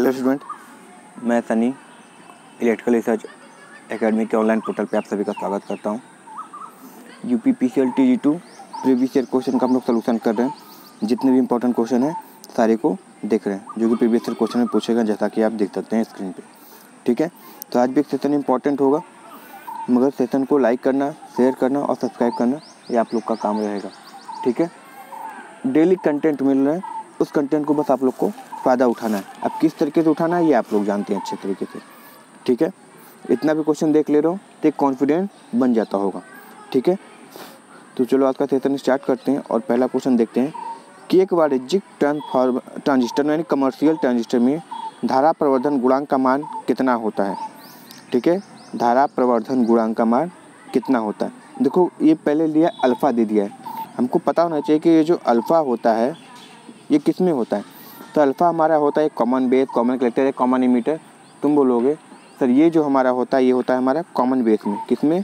Hello student, मैं Sunny electrical research academy के online portal पे आप सभी का स्वागत करता हूँ। UP PCL TG2 previous year question का हम लोग सलूशन कर रहे हैं। जितने भी इंपॉर्टेंट क्वेश्चन हैं सारे को देख रहे हैं जो कि प्रीवियस ईयर क्वेश्चन में पूछेगा, जैसा कि आप देख सकते हैं स्क्रीन पे। ठीक है, तो आज भी एक सेशन इंपॉर्टेंट होगा, मगर सेशन को लाइक करना, शेयर करना और सब्सक्राइब करना ये आप लोग का काम रहेगा। ठीक है, डेली कंटेंट मिल रहा है, उस कंटेंट को बस आप लोग को फ़ायदा उठाना है। अब किस तरीके से उठाना है ये आप लोग जानते हैं अच्छे तरीके से। ठीक है, इतना भी क्वेश्चन देख ले रहा हूँ तो एक कॉन्फिडेंस बन जाता होगा। ठीक है, तो चलो आज का सेशन स्टार्ट करते हैं और पहला क्वेश्चन देखते हैं कि एक वाणिज्यिक ट्रांजिस्टर यानी कमर्शियल ट्रांजिस्टर में धारा प्रवर्धन गुणांक का मान कितना होता है। ठीक है, धारा प्रवर्धन गुणांक का मान कितना होता है। देखो ये पहले लिया अल्फ़ा दे दिया है, हमको पता होना चाहिए कि ये जो अल्फ़ा होता है ये किस में होता है। तो अल्फ़ा हमारा होता है कॉमन बेस, कॉमन कलेक्टर है, कॉमन इमीटर। तुम बोलोगे सर ये जो हमारा होता है ये होता है हमारा कॉमन बेस में। किस में?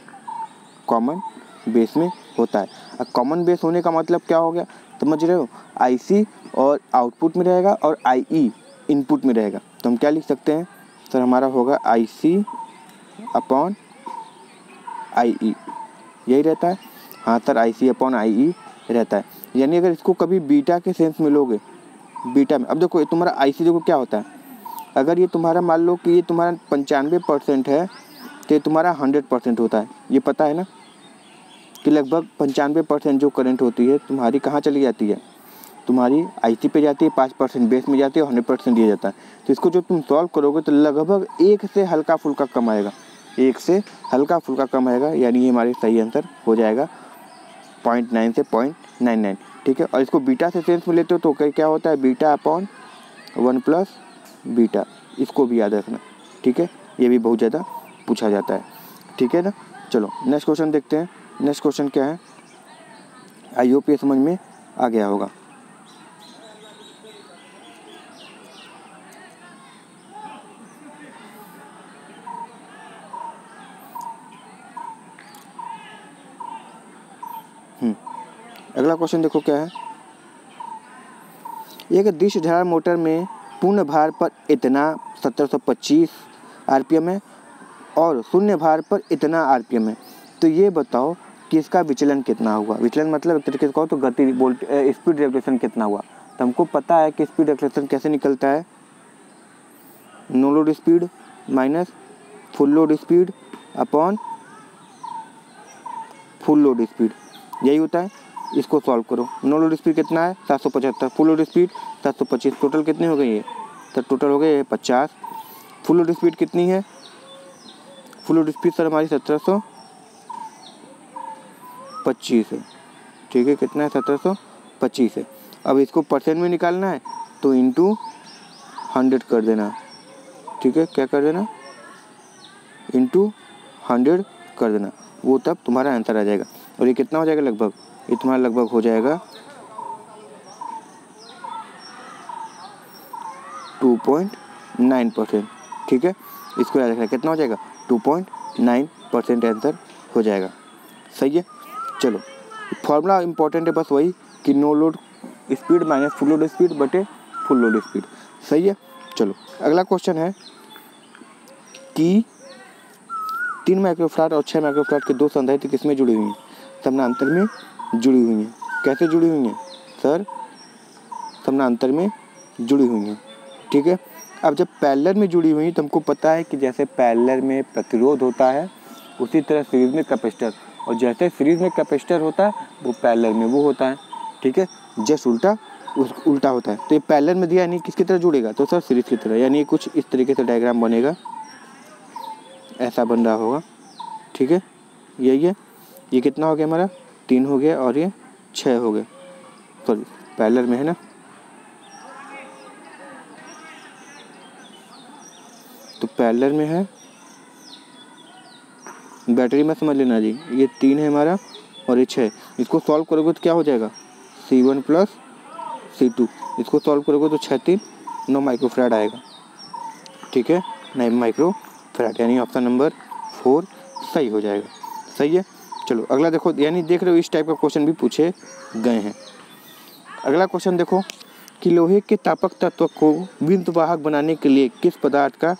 कॉमन बेस में होता है। अब कॉमन बेस होने का मतलब क्या हो गया, समझ रहे हो? IC और आउटपुट में रहेगा और IE इनपुट में रहेगा। तो हम क्या लिख सकते हैं सर, हमारा होगा IC अपॉन IE, यही रहता है। हाँ सर, IC अपॉन IE रहता है। यानी अगर इसको कभी बीटा के सेंस में लोगे, बीटा में, अब देखो ये तुम्हारा IC देखो क्या होता है। अगर ये तुम्हारा मान लो कि ये तुम्हारा 95% है तो ये तुम्हारा 100% होता है। ये पता है ना कि लगभग 95% जो करंट होती है तुम्हारी कहाँ चली जाती है, तुम्हारी IC पे जाती है, 5% बेस में जाती है और 100% दिया जाता है। तो इसको जो तुम सॉल्व करोगे तो लगभग 1 से हल्का फुल्का कम आएगा, 1 से हल्का फुल्का कम आएगा। यानी ये हमारी सही आंसर हो जाएगा 0.9 से 0.99। ठीक है, और इसको बीटा से सेंस में लेते हो तो क्या होता है, बीटा अपॉन 1 प्लस बीटा। इसको भी याद रखना। ठीक है, ये भी बहुत ज़्यादा पूछा जाता है। ठीक है ना, चलो नेक्स्ट क्वेश्चन देखते हैं। नेक्स्ट क्वेश्चन क्या है, आई होप ये समझ में आ गया होगा। अगला क्वेश्चन देखो क्या है, एक डिश ड्रायर मोटर में पूर्ण भार पर इतना 1725 RPM है और शून्य भार पर इतना RPM है। तो ये बताओ कि इसका विचलन कितना हुआ। विचलन मतलब एक तरीके से कहो तो गति स्पीड रेगुलेशन कितना हुआ। तो हमको पता है कि स्पीड रेगुलेशन कैसे निकलता है, no load speed minus full load speed upon full load speed, यही होता है। इसको सॉल्व करो। नो लोड स्पीड कितना है 775, फुल लोड स्पीड 725, टोटल कितनी हो गई है, तो टोटल हो गई 50। फुल लोड स्पीड कितनी है, फुल लोड स्पीड सर हमारी 1725 है। ठीक है, कितना है 1725 है। अब इसको परसेंट में निकालना है तो इंटू 100 कर देना। ठीक है, क्या कर देना, इंटू 100 कर देना, वो तब तुम्हारा आंसर आ जाएगा। और ये कितना हो जाएगा, लगभग ये तुम्हारा लगभग हो जाएगा 2.9%। ठीक है, इसको याद रखना, कितना हो जाएगा 2.9% आंसर हो जाएगा। सही है, चलो फॉर्मूला इंपॉर्टेंट है बस वही कि no load speed minus full load speed बटे फुल लोड स्पीड। सही है, चलो अगला क्वेश्चन है कि 3 माइक्रोफैराड और 6 माइक्रोफैराड के दो संधारित्र किसमें जुड़ी हुई हैं, समानांतर में जुड़ी हुई हैं। कैसे जुड़ी हुई हैं सर, समानांतर में जुड़ी हुई हैं। ठीक है, अब जब पैरेलल में जुड़ी हुई तो हमको पता है कि जैसे पैरेलल में प्रतिरोध होता है उसी तरह सीरीज में कैपेसिटर, और जैसे सीरीज में कैपेसिटर होता है वो पैरेलल में वो होता है। ठीक है, जस्ट उल्टा होता है। तो ये पैरेलल में दिया यानी किसकी तरह जुड़ेगा, तो सर सीरीज की तरह। यानी कुछ इस तरीके से डायग्राम बनेगा, ऐसा बन रहा होगा। ठीक है, यही है। ये कितना हो गया हमारा 3 हो गया और ये 6 हो गया, सॉरी पैरेलल में है ना। तो पैरेलल में है, बैटरी में समझ लेना जी, ये 3 है हमारा और ये 6। इसको सॉल्व करोगे तो क्या हो जाएगा C1 प्लस C2। इसको सॉल्व करोगे तो 6 3 9 माइक्रोफैराड आएगा। ठीक है, 9 माइक्रोफैराड, यानी ऑप्शन नंबर 4 सही हो जाएगा। सही है, चलो अगला देखो। यानी देख रहे हो इस टाइप का क्वेश्चन भी पूछे गए हैं। अगला क्वेश्चन देखो कि लोहे के तापक तत्व को विद्युत वाहक बनाने के लिए किस पदार्थ का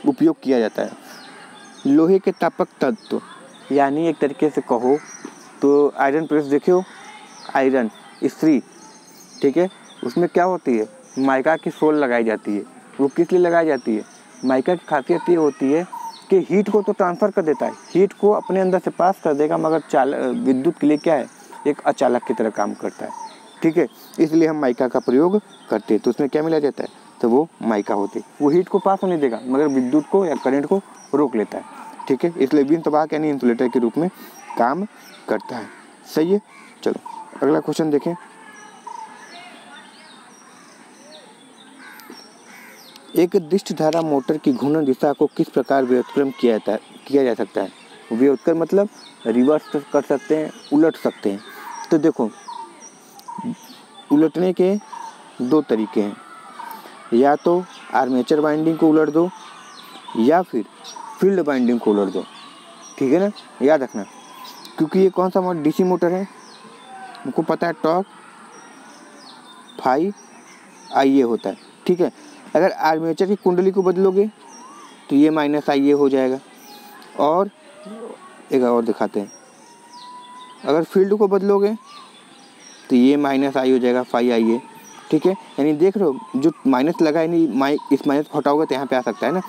उपयोग किया जाता है। लोहे के तापक तत्व यानी एक तरीके से कहो तो आयरन प्रेस देखे हो, आयरन इस्त्री, ठीक है, उसमें क्या होती है, माइका की सोल लगाई जाती है। वो किस लिए लगाई जाती है, माइका की खासियत ये होती है कि हीट को तो ट्रांसफ़र कर देता है, हीट को अपने अंदर से पास कर देगा, मगर विद्युत के लिए क्या है, एक अचालक की तरह काम करता है, ठीक है, इसलिए हम माइका का प्रयोग करते हैं। तो उसमें क्या मिला जाता है, तो वो माइका होती है, वो हीट को पास होने देगा मगर विद्युत को या करंट को रोक लेता है, ठीक है, इसलिए विद्युत वाहक यानी इंसुलेटर के रूप में काम करता है। सही है। चलो अगला क्वेश्चन देखें। एक दिष्ट धारा मोटर की घूर्णन दिशा को किस प्रकार व्युत्क्रम किया जा सकता है। व्युत्क्रम मतलब रिवर्स कर सकते हैं, उलट सकते हैं। तो देखो उलटने के दो तरीके हैं, या तो आर्मेचर वाइंडिंग को उलट दो या फिर फील्ड वाइंडिंग को उलट दो, ठीक है ना, याद रखना, क्योंकि ये कौन सा डीसी मोटर है, हमको पता है टॉर्क फाई आई ए होता है, ठीक है। अगर आर्मेचर की कुंडली को बदलोगे तो ये माइनस आई ए हो जाएगा, और एक और दिखाते हैं, अगर फील्ड को बदलोगे तो ये माइनस आई हो जाएगा, फाई आई ए, ठीक है। यानी देख रहे हो जो माइनस लगा है, नहीं इस माइनस को हटाओगे तो यहाँ पे आ सकता है ना,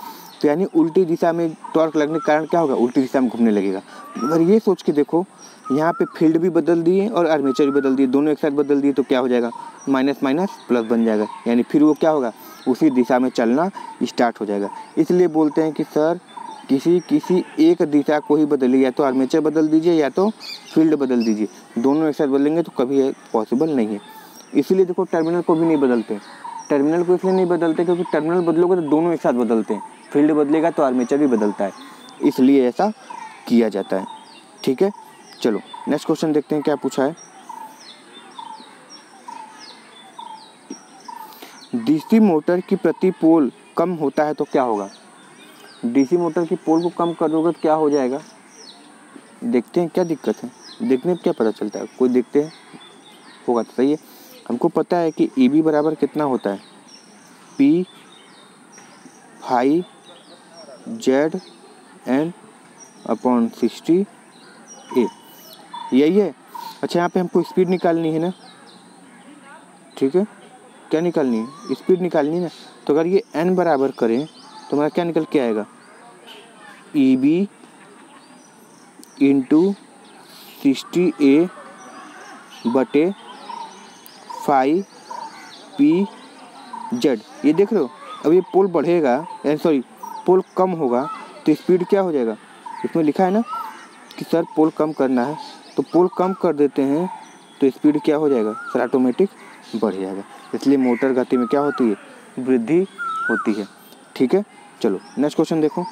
तो यानी उल्टी दिशा में टॉर्क लगने के कारण क्या होगा, उल्टी दिशा में घूमने लगेगा। अगर ये सोच के देखो, यहाँ पे फील्ड भी बदल दिए और आर्मेचर भी बदल दिए, दोनों एक साथ बदल दिए, तो क्या हो जाएगा, माइनस माइनस प्लस बन जाएगा, यानी फिर वो क्या होगा, उसी दिशा में चलना स्टार्ट हो जाएगा। इसलिए बोलते हैं कि सर किसी एक दिशा को ही बदलिए, या तो आर्मेचर बदल दीजिए या तो फील्ड बदल दीजिए, दोनों एक साथ बदलेंगे तो कभी पॉसिबल नहीं है। इसीलिए देखो टर्मिनल को भी नहीं बदलते, टर्मिनल को इसलिए नहीं बदलते क्योंकि टर्मिनल बदलोगे तो दोनों एक साथ बदलते हैं, फील्ड बदलेगा तो आर्मेचर भी बदलता है, इसलिए ऐसा किया जाता है, ठीक है। चलो नेक्स्ट क्वेश्चन देखते हैं क्या पूछा है। डीसी मोटर की प्रति पोल कम होता है तो क्या होगा। डीसी मोटर की पोल को कम कर दोगे तो क्या हो जाएगा, देखते हैं क्या दिक्कत है, देखने में क्या पता चलता है, कोई देखते हैं, होगा तो सही है। हमको पता है कि ई बी बराबर कितना होता है, P phi Z N upon 60 A, यही है। अच्छा यहाँ पे हमको स्पीड निकालनी है ना, ठीक है, क्या निकालनी है, स्पीड निकालनी है ना, तो अगर ये एन बराबर करें तो हमारा क्या निकल के आएगा, ई बी इंटू 60 ए बटे फाई पी जेड। ये देख रहे हो, अब ये पोल बढ़ेगा, सॉरी पोल कम होगा तो स्पीड क्या हो जाएगा, इसमें लिखा है ना कि सर पोल कम करना है, तो पोल कम कर देते हैं तो स्पीड क्या हो जाएगा, सर ऑटोमेटिक बढ़ जाएगा। इसलिए मोटर गति में क्या होती है, वृद्धि होती है, ठीक है। चलो नेक्स्ट क्वेश्चन देखो।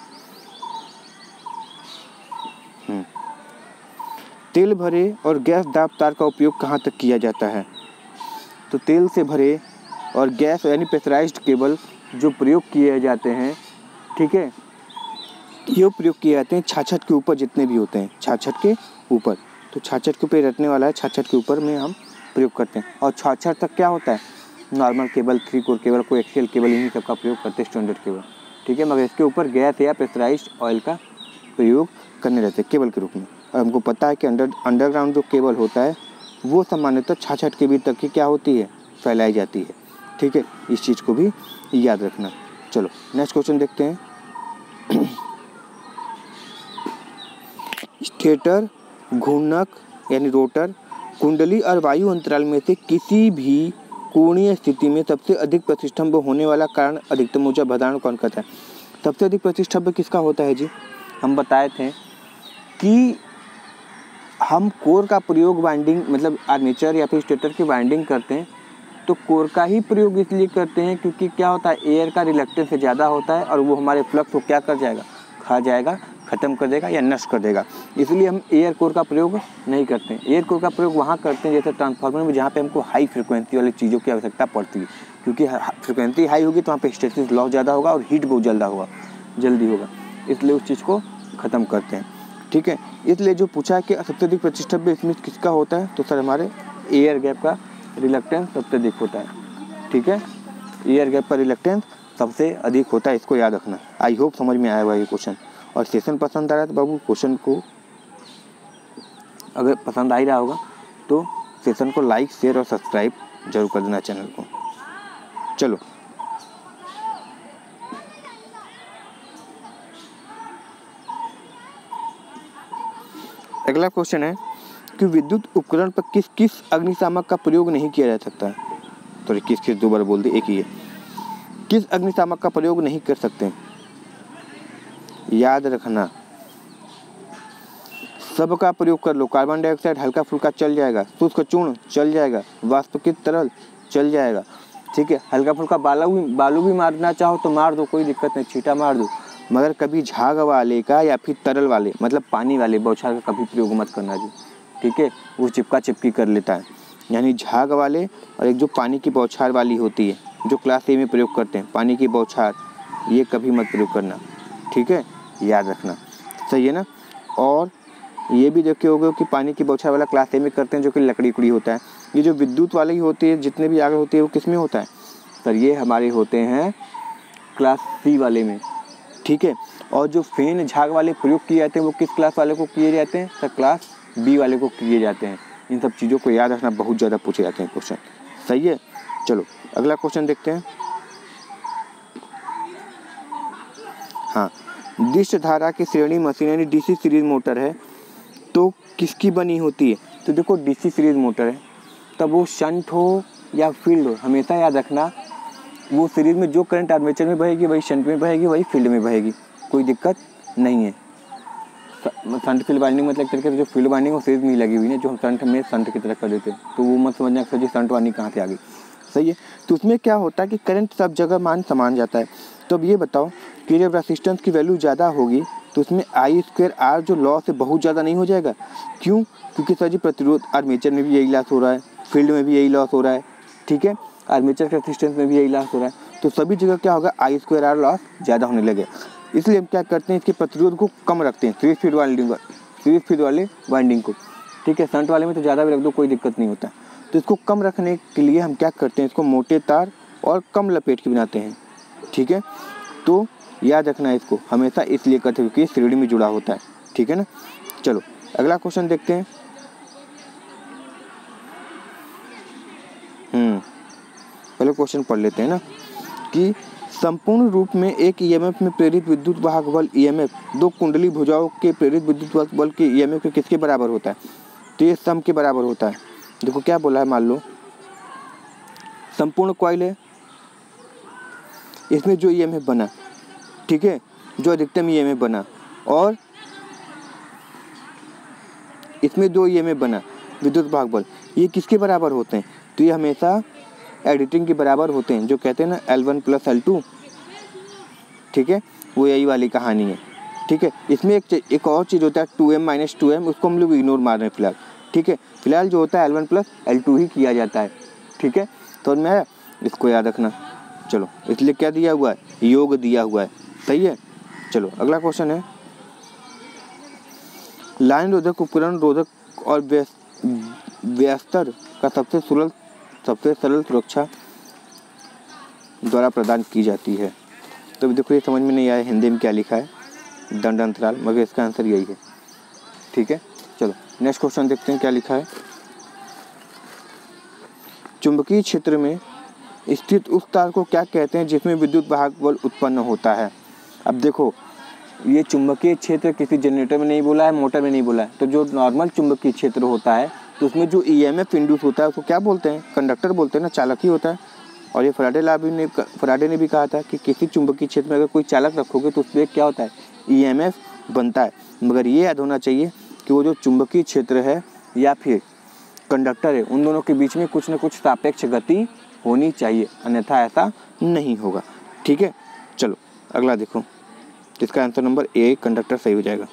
तेल भरे और गैस दाब तार का उपयोग कहाँ तक किया जाता है। तो तेल से भरे और गैस यानी प्रेशराइज्ड केबल जो प्रयोग किए जाते हैं, ठीक है, ये प्रयोग किए जाते हैं छाछट के ऊपर, जितने भी होते हैं छाछट के ऊपर, तो छाछट के ऊपर रखने वाला है, छाछट के ऊपर में हम प्रयोग करते हैं। और छाछट तक क्या होता है, नॉर्मल केबल, 3 कोर केबल, कोई एक्सियल केबल, इन्हीं सब का प्रयोग करते हैं, स्टैंडर्ड केबल, ठीक है, मगर इसके ऊपर गैस या प्रेशराइज्ड ऑयल का प्रयोग करने रहते हैं केबल के रूप में। और हमको पता है कि अंडरग्राउंड जो केबल होता है वो सामान्यतः छाछट के बीच तक की क्या होती है, फैलाई जाती है, ठीक है, इस चीज़ को भी याद रखना। चलो नेक्स्ट क्वेश्चन देखते हैं। स्टेटर, घूर्णक यानी रोटर, कुंडली और वायु अंतराल में से किसी भी कोणीय स्थिति में सबसे अधिक प्रतिष्ठंभ होने वाला कारण अधिकतम ऊर्जा प्रदान कौन करता है। सबसे अधिक प्रतिष्ठंभ किसका होता है जी, हम बताए थे कि हम कोर का प्रयोग वाइंडिंग मतलब आर्मेचर या फिर स्टेटर की वाइंडिंग करते हैं, तो कोर का ही प्रयोग इसलिए करते हैं क्योंकि क्या होता है, एयर का रिलक्टेंस से ज़्यादा होता है और वो हमारे फ्लक्स को क्या कर जाएगा, खा जाएगा, ख़त्म कर देगा या नष्ट कर देगा, इसलिए हम एयर कोर का प्रयोग नहीं करते हैं। एयर कोर का प्रयोग वहाँ करते हैं जैसे ट्रांसफार्मर में, जहाँ पे हमको हाई फ्रिक्वेंसी वाली चीज़ों की आवश्यकता पड़ती है, क्योंकि फ्रिक्वेंसी हाई होगी तो वहाँ पे हिस्टैरिसीस लॉस ज़्यादा होगा और हीट बहुत जल्दी होगा, इसलिए उस चीज़ को ख़त्म करते हैं, ठीक है। इसलिए जो पूछा है कि सबसे अधिक प्रतिष्ठित इसमें किसका होता है, तो सर हमारे एयर गैप का रिलक्टेंस सबसे अधिक होता है। ठीक है, एयर गैप पर रिलक्टेंस सबसे अधिक होता है, इसको याद रखना। आई होप समझ में आया हुआ ये क्वेश्चन। और सेशन पसंद आ रहा है तो बाबू क्वेश्चन को अगर पसंद आ ही रहा होगा तो सेशन को लाइक, शेयर और सब्सक्राइब जरूर कर देना चैनल को। चलो अगला क्वेश्चन है कि विद्युत उपकरण पर किस किस अग्निशामक का प्रयोग नहीं किया जा सकता है। तो किस दो बार बोल दे, एक ही है। किस अग्निशामक का प्रयोग नहीं कर सकते, याद रखना। सबका प्रयोग कर लो। कार्बन डाइऑक्साइड हल्का फुल्का चल जाएगा, शुष्क चूर्ण चल जाएगा, वाष्पीकृत तरल चल जाएगा। ठीक है, हल्का फुल्का बालू भी मारना चाहो तो मार दो, कोई दिक्कत नहीं, छींटा मार दो। मगर कभी झाग वाले का या फिर तरल वाले मतलब पानी वाले बौछार का कभी प्रयोग मत करना जी। ठीक है, वो चिपका चिपकी कर लेता है। यानी झाग वाले और एक जो पानी की बौछार वाली होती है जो क्लास ए में प्रयोग करते हैं, पानी की बौछार, ये कभी मत प्रयोग करना। ठीक है, याद रखना, सही है ना। और ये भी देखे होगे कि पानी की बौछार वाला क्लास ए में करते हैं जो कि लकड़ी उकड़ी होता है। ये जो विद्युत वाले ही होती है, जितने भी आग होती है वो किस में होता है सर, ये हमारे होते हैं क्लास सी वाले में। ठीक है, और जो फेन झाग वाले प्रयोग किए जाते हैं वो किस क्लास वाले को किए जाते हैं सर, क्लास बी वाले को किए जाते हैं। इन सब चीज़ों को याद रखना, बहुत ज़्यादा पूछे जाते हैं क्वेश्चन, सही है। चलो अगला क्वेश्चन देखते हैं। हाँ, डिश धारा की श्रेणी मशीन यानी डीसी सीरीज मोटर है तो किसकी बनी होती है। तो देखो डीसी सीरीज मोटर है, तब वो शंट हो या फील्ड हो, हमेशा याद रखना वो सीरीज में जो करंट आर्मेचर में बहेगी वही शंट में बहेगी, वही फील्ड में बहेगी, कोई दिक्कत नहीं है। शंट फील्ड वाइंडिंग मतलब एक तरीके से जो फील्ड वाइंडिंग वो सीरीज में ही लगी हुई है, जो हम शंट में शंट की तरह कर देते हैं, तो वो मत समझना सर जी शंट वाइंडिंग कहाँ से आ गई, सही है। तो उसमें क्या होता है कि करंट सब जगह मान समान जाता है। तो अब ये बताओ कि जब रेसिस्टेंस की वैल्यू ज़्यादा होगी तो उसमें I² R जो लॉस है बहुत ज़्यादा नहीं हो जाएगा। क्यों? क्योंकि सर जी प्रतिरोध आर्मेचर में भी यही लॉस हो रहा है, फील्ड में भी यही लॉस हो रहा है। ठीक है, आर्मेचर के रेसिस्टेंस में भी यही लॉस हो रहा है, तो सभी जगह क्या होगा I² R लॉस ज़्यादा होने लगे। इसलिए हम क्या करते हैं, इसके प्रतिरोध को कम रखते हैं, सीरीज फील्ड वाले वाइंडिंग को। ठीक है, शंट वाले में तो ज़्यादा भी रख दो, कोई दिक्कत नहीं होता। तो इसको कम रखने के लिए हम क्या करते हैं, इसको मोटे तार और कम लपेट के बनाते हैं। ठीक है, तो याद रखना है इसको हमेशा, इसलिए करते हैं क्योंकि श्रेणी में जुड़ा होता है। ठीक है ना। चलो अगला क्वेश्चन देखते हैं। पहले क्वेश्चन पढ़ लेते हैं ना कि संपूर्ण रूप में एक ईएमएफ में प्रेरित विद्युत वाहक बल ईएमएफ दो कुंडली भुजाओं के प्रेरित विद्युत वाहक बल के ईएमएफ के किसके बराबर होता है। तो ये सम के बराबर होता है। देखो क्या बोला है, मान लो संपूर्ण कॉइल है, इसमें जो ईएमएफ बना, ठीक है, जो अधिकतम ईएमएफ बना, और इसमें दो ईएमएफ बना विद्युत वाहक बल, ये किसके बराबर होते हैं। तो ये हमेशा एडिटिंग के बराबर होते हैं, जो कहते हैं ना L1 + L2। ठीक है, वो यही वाली कहानी है। ठीक है, इसमें एक और चीज़ होता है 2m - 2m, उसको हम लोग इग्नोर मार रहे हैं फिलहाल। ठीक है, फिलहाल जो होता है L1 + L2 ही किया जाता है। ठीक है, तो मैं इसको याद रखना। चलो इसलिए क्या दिया हुआ है, योग दिया हुआ है, सही है। चलो अगला क्वेश्चन है, लाइन रोधक उपकरण रोधक और व्यस्तर का सबसे सरल सुरक्षा द्वारा प्रदान की जाती है। तो देखो ये समझ में नहीं आया हिंदी में क्या लिखा है, दंड अंतराल, मगर इसका आंसर यही है। ठीक है, चलो नेक्स्ट क्वेश्चन देखते हैं क्या लिखा है। चुंबकीय क्षेत्र में स्थित उस तार को क्या कहते हैं जिसमें विद्युत वाहक बल उत्पन्न होता है। अब देखो ये चुंबकीय क्षेत्र किसी जनरेटर में नहीं बोला है, मोटर में नहीं बोला है, तो जो नॉर्मल चुंबकीय क्षेत्र होता है तो उसमें जो ईएमएफ इंड्यूस होता है उसको क्या बोलते हैं, कंडक्टर बोलते हैं ना, चालक ही होता है। और ये फराडे ने भी कहा था कि किसी चुंबकीय क्षेत्र में अगर कोई चालक रखोगे तो उसमें क्या होता है, ईएमएफ बनता है। मगर ये याद होना चाहिए कि वो जो चुंबकीय क्षेत्र है या फिर कंडक्टर है, उन दोनों के बीच में कुछ न कुछ सापेक्ष गति होनी चाहिए, अन्यथा ऐसा नहीं होगा। ठीक है, चलो अगला देखो, इसका आंसर नंबर ए कंडक्टर सही हो जाएगा।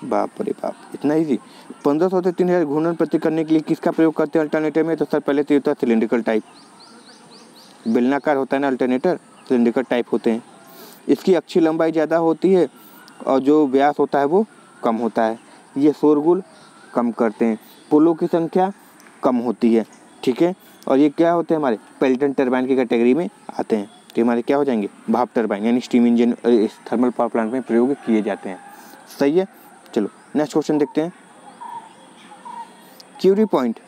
बाप रे बाप, इतना इजी। 1500 से 3000 घूर्णन प्रति करने के लिए किसका प्रयोग करते हैं अल्टरनेटर में। तो सर पहले तो होता है सिलेंड्रिकल टाइप, बेलनाकार होता है ना अल्टरनेटर, सिलेंड्रिकल टाइप होते हैं। इसकी अक्षीय लंबाई ज़्यादा होती है और जो व्यास होता है वो कम होता है। ये शोरगुल कम करते हैं। पोलों की संख्या कम होती है, ठीक है। और ये क्या होते हैं, हमारे पेल्टन टरबाइन की कैटेगरी में आते हैं। तो हमारे क्या हो जाएंगे, भाप टरबाइन यानी स्टीम इंजन इस थर्मल पावर प्लांट में प्रयोग किए जाते हैं। सही है। चलो नेक्स्ट क्वेश्चन देखते हैं। क्यूरी पॉइंट,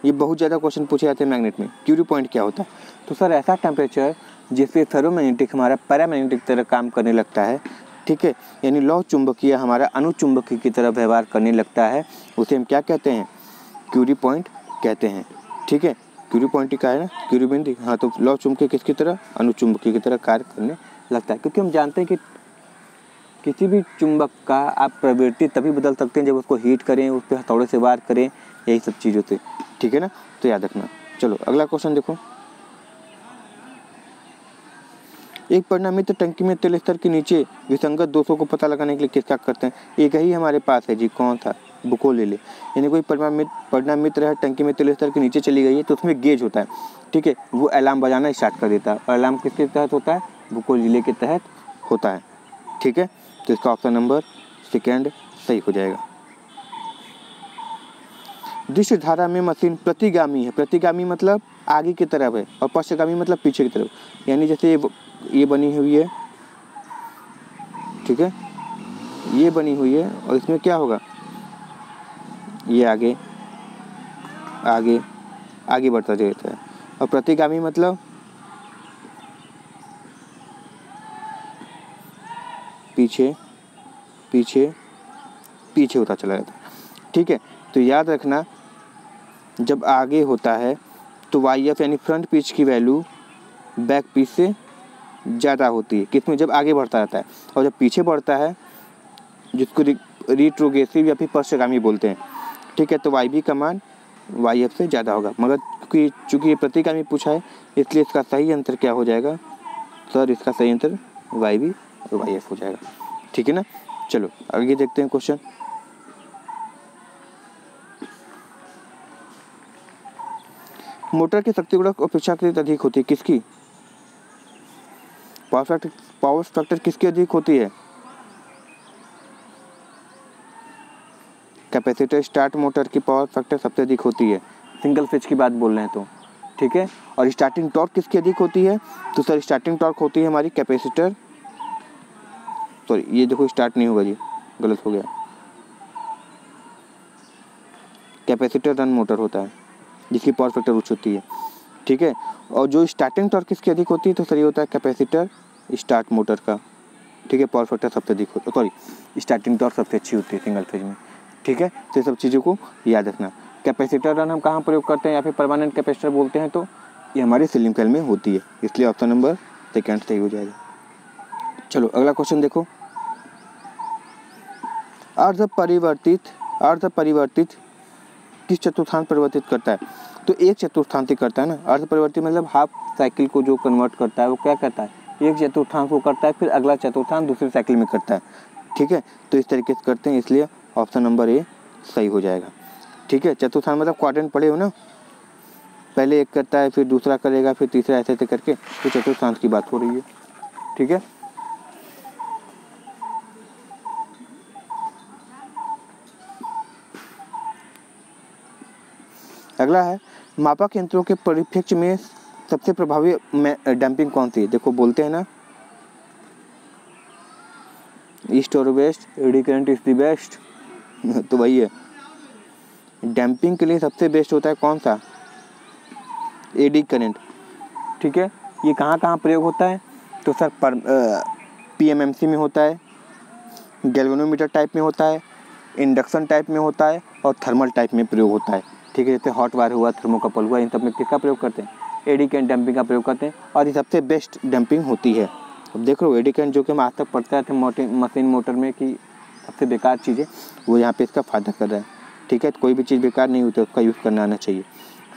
ये बहुत ज़्यादा क्वेश्चन पूछे जाते हैं मैग्नेट में। क्यूरी पॉइंट क्या होता है? तो सर ऐसा टेम्परेचर जिससे फेरोमैग्नेटिक हमारा पैरामैग्नेटिक तरह काम करने लगता है, ठीक है, यानी लौह चुंबकीय हमारा अनुचुंबकीय की तरह व्यवहार करने लगता है, उसे हम क्या कहते हैं, क्यूरी पॉइंट कहते हैं, ठीक है। क्यूरी पॉइंट का है ना, क्यूरी बिंदु, हाँ, तो लौह चुंबकीय किसकी तरह, अनुचुंबकीय की तरह कार्य करने लगता है। क्योंकि हम जानते हैं कि किसी भी चुंबक का आप प्रवृत्ति तभी बदल सकते हैं जब उसको हीट करें, उस पर हथौड़े से वार करें, यही सब चीज़ों से, ठीक है ना, तो याद रखना। चलो अगला क्वेश्चन देखो। एक परिणामित टंकी में तेल स्तर के नीचे विसंगत दोषों को पता लगाने के लिए किसका करते हैं? एक ही हमारे पास है जी, कौन था, बुको ले ले। यानी कोई परिणामित रह टंकी में तेल स्तर के नीचे चली गई है तो उसमें गेज होता है, ठीक है, वो अलार्म बजाना स्टार्ट कर देता है। और अलार्म किसके तहत होता है, बुको रिले के तहत होता है, ठीक है। तो इसका ऑप्शन नंबर सेकेंड सही हो जाएगा। दृश्य धारा में मशीन प्रतिगामी है, प्रतिगामी मतलब आगे की तरफ है, और पश्चगामी मतलब पीछे की तरफ। यानी जैसे ये बनी हुई है, ठीक है, ये बनी हुई है, और इसमें क्या होगा, ये आगे आगे आगे बढ़ता रहता है। और प्रतिगामी मतलब पीछे पीछे पीछे होता चला जाता है, ठीक है। तो याद रखना, जब आगे होता है तो YF यानी फ्रंट पिच की वैल्यू बैक पिच से ज़्यादा होती है, किसमें, जब आगे बढ़ता रहता है। और जब पीछे बढ़ता है, जिसको रिट्रोग्रेसिव या फिर पश्चगामी बोलते हैं, ठीक है, तो YB का मान YF से ज़्यादा होगा। मगर चूँकि ये प्रतिगामी पूछा है, इसलिए इसका सही आंसर क्या हो जाएगा सर, इसका सही आंसर YB और YF हो जाएगा, ठीक है ना। चलो आगे देखते हैं क्वेश्चन। मोटर की शक्ति गुणक अपेक्षाकृत अधिक होती है, किसकी, पावर फैक्टर किसकी अधिक होती है, कैपेसिटर स्टार्ट मोटर की पावर फैक्टर सबसे अधिक होती है, सिंगल फेज की बात बोल रहे हैं तो, ठीक है। और स्टार्टिंग टॉर्क किसकी अधिक होती है, तो सर स्टार्टिंग टॉर्क होती है हमारी कैपेसिटर, सॉरी ये देखो स्टार्ट नहीं होगा जी, गलत हो गया, कैपेसिटर रन मोटर होता है जिसकी पावर फैक्टर उच्च होती है, ठीक है। और जो स्टार्टिंग टॉर्क किसकी अधिक होती है, तो सर ये होता है कैपेसिटर स्टार्ट मोटर का, ठीक है, पावर फैक्टर सबसे अधिक होता है, सॉरी स्टार्टिंग टॉर्क सबसे अच्छी होती है सिंगल फेज में, ठीक है। तो ये सब चीज़ों को याद रखना। कैपेसिटर रन हम कहाँ प्रयोग करते हैं, या फिर परमानेंट कैपेसिटर बोलते हैं, तो ये हमारे सीलिंग कॉइल में होती है, इसलिए ऑप्शन नंबर सेकेंड सही हो जाएगा। चलो अगला क्वेश्चन देखो। अर्ध परिवर्तित किस चतुर्थांश परिवर्तित करता है, तो एक चतुर्थांश करता है ना। अर्ध परिवर्तित मतलब हाफ साइकिल को जो कन्वर्ट करता है वो क्या करता है, एक चतुर्थांश को करता है, फिर अगला चतुर्थांश दूसरी साइकिल में करता है, ठीक है। तो इस तरीके से करते हैं, इसलिए ऑप्शन नंबर ए सही हो जाएगा, ठीक है। चतुर्थांश मतलब क्वाड्रेंट पढ़े हो ना, पहले एक करता है, फिर दूसरा करेगा, फिर तीसरा, ऐसे ऐसे करके, तो चतुर्थांश की बात हो रही है, ठीक है। अगला है, मापक यंत्रों के परिप्रेक्ष्य में सबसे प्रभावी डंपिंग कौन सी है। देखो बोलते हैं ना, ईस्ट और west, eddy current is the best, तो वही है, डंपिंग के लिए सबसे बेस्ट होता है कौन सा, एडी करंट, ठीक है। ये कहाँ कहाँ प्रयोग होता है, तो सर PMMC में होता है, गैल्वेनोमीटर टाइप में होता है, इंडक्शन टाइप में होता है, और थर्मल टाइप में प्रयोग होता है, ठीक है। जैसे हॉट वायर हुआ, थर्मोकपल हुआ, इन सब में किसका प्रयोग करते हैं, एडी करंट डंपिंग का प्रयोग करते हैं, और ये सबसे बेस्ट डंपिंग होती है। अब देख लो एडी करंट जो कि हम आज तक पढ़ते थे मशीन मोटर में कि सबसे बेकार चीज़ है, वो यहाँ पे इसका फ़ायदा कर रहा है, ठीक है। तो कोई भी चीज़ बेकार नहीं होती, उसका यूज़ करना आना चाहिए,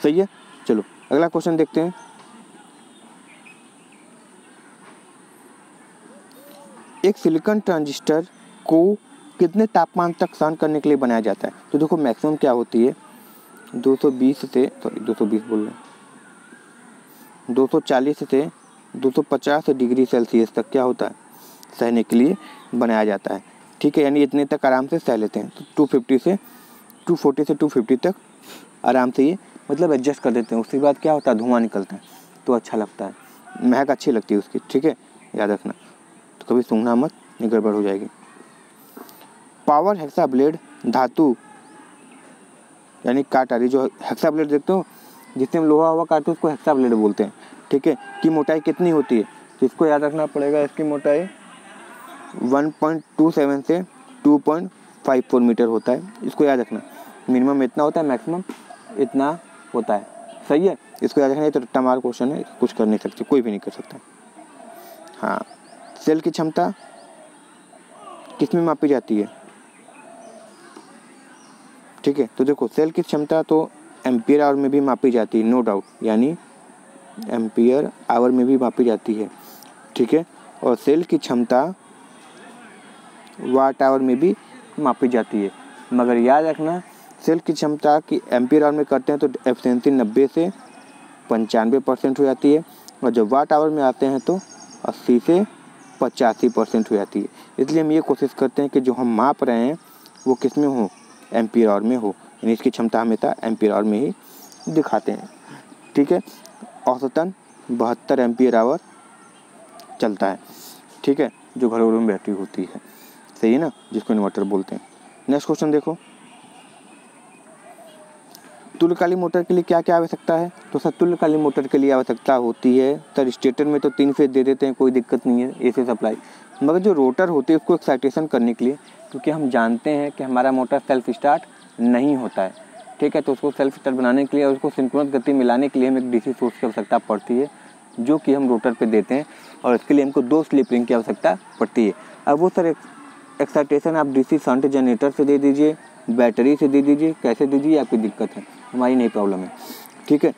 सही है। चलो अगला क्वेश्चन देखते हैं। एक सिलिकॉन ट्रांजिस्टर को कितने तापमान तक सहन करने के लिए बनाया जाता है, तो देखो मैक्सिमम क्या होती है, 240 से 250 डिग्री सेल्सियस तक क्या होता है, सहने के लिए बनाया जाता है, ठीक है। यानी इतने तक आराम से सह लेते हैं। तो 250 से 240 से 250 तक आराम से ये मतलब एडजस्ट कर देते हैं। उसके बाद क्या होता है, धुआं निकलता है तो अच्छा लगता है, महक अच्छी लगती है उसकी, ठीक है, याद रखना। तो कभी सूंघना मत, ये गड़बड़ हो जाएगी। पावर हेक्सा ब्लेड धातु यानी काटारी, जो हेक्सा ब्लेड देखते हो जिससे हम लोहा हुआ काटते हैं उसको हेक्सा ब्लेड बोलते हैं, ठीक है, की मोटाई कितनी होती है, तो इसको याद रखना पड़ेगा। इसकी मोटाई 1.27 से 2.54 मीटर होता है, इसको याद रखना। मिनिमम इतना होता है, मैक्सिमम इतना होता है, सही है, इसको याद रखना। ये तो रट्टा मार क्वेश्चन है, कुछ कर नहीं सकते, कोई भी नहीं कर सकता। हाँ, सेल की क्षमता किस में मापी जाती है, ठीक है, तो देखो सेल की क्षमता तो एम्पियर आवर में भी मापी जाती है, नो डाउट, यानी एम्पियर आवर में भी मापी जाती है, ठीक है, और सेल की क्षमता वाट आवर में भी मापी जाती है। मगर याद रखना, सेल की क्षमता की एम्पियर आवर में करते हैं तो एफिशिएंसी 90 से 95% हो जाती है, और जब वाट आवर में आते हैं तो 80 से 85% हो जाती है। इसलिए हम ये कोशिश करते हैं कि जो हम माप रहे हैं वो किस में हो, एम्पियर आवर में हो, यानी इसकी क्षमता हमेशा एम्पियर आवर में ही दिखाते हैं, ठीक है। औसतन 72 एम्पियर आवर चलता है, ठीक है, जो घरों में बैटरी होती है, सही है ना, जिसको इन्वर्टर बोलते हैं। नेक्स्ट क्वेश्चन देखो, तुल्यकालिक मोटर के लिए क्या क्या आवश्यकता है, तो सर तुल्यकालिक मोटर के लिए आवश्यकता होती है, सर स्टेटर में तो 3 फेज दे देते हैं, कोई दिक्कत नहीं है, एसी सप्लाई, मगर जो रोटर होती है उसको एक्साइटेशन करने के लिए, क्योंकि हम जानते हैं कि हमारा मोटर सेल्फ स्टार्ट नहीं होता है, ठीक है, तो उसको सेल्फ स्टार्ट बनाने के लिए और उसको सिंक्रोनस गति मिलाने के लिए हमें एक डीसी सोर्स की आवश्यकता पड़ती है, जो कि हम रोटर पे देते हैं, और इसके लिए हमको 2 स्लिप रिंग की आवश्यकता पड़ती है। अब वो सर एक्साइटेशन आप डीसी शंट जनरेटर से दे दीजिए, बैटरी से दे दीजिए, कैसे दीजिए आपकी दिक्कत है, हमारी नहीं प्रॉब्लम है, ठीक है।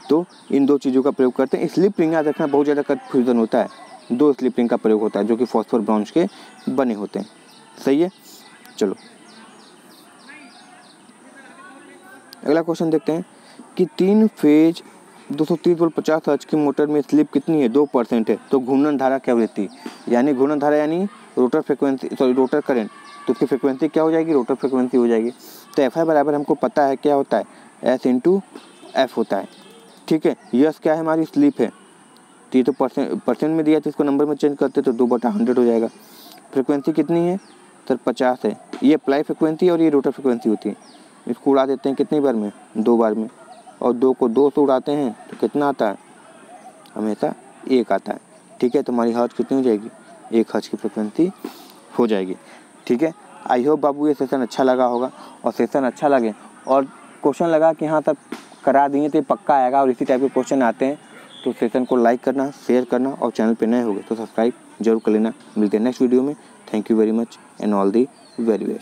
तो इन 2 चीज़ों का प्रयोग करते हैं। स्लिप रिंग याद रखना, बहुत ज़्यादा कन्फ्यूजन होता है, 2 स्लिप रिंग का प्रयोग होता है जो कि फॉस्फोर ब्रॉन्ज के बने होते हैं, सही है। चलो अगला क्वेश्चन देखते हैं कि 3 फेज 230 वोल्ट 50 हर्ट्ज की मोटर में स्लिप कितनी है, 2% है, तो घूर्णन धारा क्या रहती है, यानी घूर्णन धारा यानी rotor frequency, sorry rotor current, तो उसकी फ्रिक्वेंसी क्या हो जाएगी, रोटर फ्रिक्वेंसी हो जाएगी। तो एफ आई बराबर हमको पता है क्या होता है, एस इंटू एफ होता है, ठीक है। यस क्या है, हमारी स्लिप है, तो ये तो परसेंट में दिया, तो इसको नंबर में चेंज करते तो 2/100 हो जाएगा। फ्रिक्वेंसी कितनी है सर, 50 है, ये अप्लाई फ्रिक्वेंसी और ये रोटर फ्रिक्वेंसी होती है। इसको उड़ा देते हैं कितनी बार में, 2 बार में, और 2 को 2 से उड़ाते हैं तो कितना आता है, हमेशा 1 आता है, ठीक है। तो हमारी हर्ट्ज कितनी हो जाएगी, 1 हर्ट्ज की फ्रिक्वेंसी हो जाएगी, ठीक है। आई होप बाबू ये सेशन अच्छा लगा होगा, और सेशन अच्छा लगे और क्वेश्चन लगा कि हाँ सर करा दिए तो ये पक्का आएगा और इसी टाइप के क्वेश्चन आते हैं, तो सेशन को लाइक करना, शेयर करना, और चैनल पे नए होगे तो सब्सक्राइब जरूर कर लेना। मिलते हैं नेक्स्ट वीडियो में। Thank you very much and all the very best.